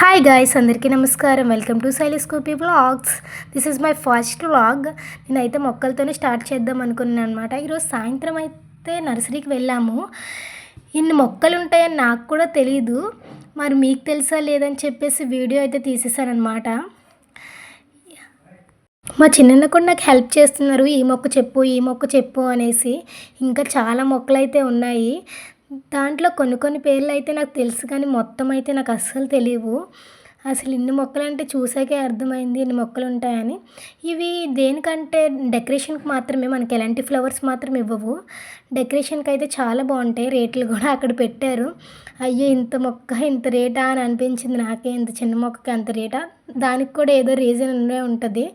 Hi guys, అందరికీ నమస్కారం. Welcome to Shaili scoopy vlogs. This is my first vlog. నేనైతే మొక్కలతోనే స్టార్ట్ చేద్దాం అనుకున్నాను అనమాట. ఈరోజు సాయంత్రం అయితే నర్సరీకి వెళ్ళాము. ఇన్ని మొక్కలు ఉంటాయని నాకు కూడా తెలీదు. మరి మీకు తెలుసా లేదని చెప్పేసి వీడియో అయితే తీసేసారనమాట. మా చిన్నన్న కూడా నాకు హెల్ప్ చేస్తున్నారు, ఈ మొక్క చెప్పు ఈ మొక్క చెప్పు అనేసి. ఇంకా చాలా మొక్కలు అయితే ఉన్నాయి. దాంట్లో కొన్ని పేర్లు అయితే నాకు తెలుసు, కానీ మొత్తం అయితే నాకు అస్సలు తెలియవు. అసలు ఇన్ని మొక్కలంటే చూసాకే అర్థమైంది ఇన్ని మొక్కలు ఉంటాయని. ఇవి దేనికంటే డెకరేషన్కి మాత్రమే, మనకి ఎలాంటి ఫ్లవర్స్ మాత్రం ఇవ్వవు. డెకరేషన్కి అయితే చాలా బాగుంటాయి. రేట్లు కూడా అక్కడ పెట్టారు. అయ్యో, ఇంత మొక్క ఇంత రేటా అని అనిపించింది నాకే. ఇంత చిన్న మొక్కకి అంత రేటా? దానికి కూడా ఏదో రీజన్ ఉండే ఉంటుంది,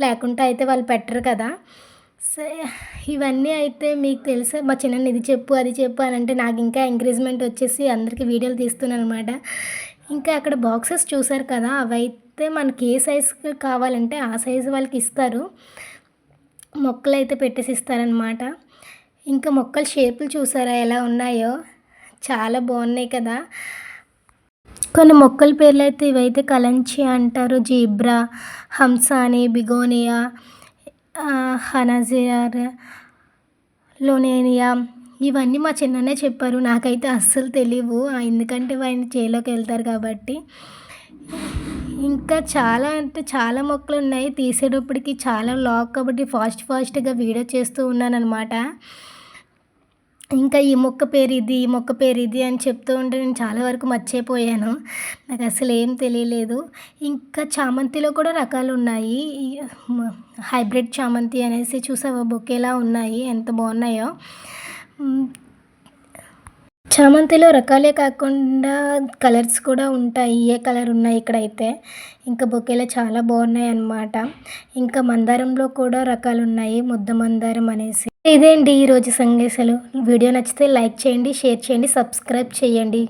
లేకుంటే అయితే వాళ్ళు పెట్టరు కదా. సో ఇవన్నీ అయితే మీకు తెలుసా. మా చిన్న ఇది చెప్పు అది చెప్పు అని అంటే నాకు ఇంకా ఎంకరేజ్మెంట్ వచ్చేసి అందరికీ వీడియోలు తీస్తున్నాను అనమాట. ఇంకా అక్కడ బాక్సెస్ చూసారు కదా, అవైతే మనకి ఏ సైజు కావాలంటే ఆ సైజు వాళ్ళకి ఇస్తారు. మొక్కలు అయితే పెట్టేసి ఇస్తారనమాట. ఇంకా మొక్కల షేపులు చూసారా ఎలా ఉన్నాయో, చాలా బాగున్నాయి కదా. కొన్ని మొక్కల పేర్లు అయితే ఇవైతే కలంచి అంటారు, జీబ్రా, హంసాని, బిగోనియా, హనాజియార్, లోనేనియా. ఇవన్నీ మా చిన్ననే చెప్పారు, నాకైతే అస్సలు తెలియవు. ఎందుకంటే ఆయన చేలోకి వెళ్తారు కాబట్టి. ఇంకా చాలా అంటే చాలా మొక్కలు ఉన్నాయి. తీసేటప్పటికి చాలా లాగ్ కాబట్టి ఫాస్ట్గా వీడియో చేస్తూ ఉన్నానన్నమాట. ఇంకా ఈ మొక్క పేరు ఇది, ఈ మొక్క పేరు ఇది అని చెప్తూ ఉంటే నేను చాలా వరకు మర్చిపోయాను. నాకు అసలు ఏం తెలియలేదు. ఇంకా చామంతిలో కూడా రకాలు ఉన్నాయి. హైబ్రిడ్ చామంతి అనేసి చూసావా, బొకేలా ఉన్నాయి, ఎంత బాగున్నాయో. చామంతిలో రకాలే కాకుండా కలర్స్ కూడా ఉంటాయి. ఏ కలర్ ఉన్నాయి ఇక్కడైతే. ఇంకా బొకేలో చాలా బాగున్నాయి అన్నమాట. ఇంకా మందారంలో కూడా రకాలు ఉన్నాయి, ముద్ద మందారం అనేసి. ఇదేంటి ఈరోజు సందేశాలు. వీడియో నచ్చితే లైక్ చేయండి, షేర్ చేయండి, సబ్స్క్రైబ్ చేయండి.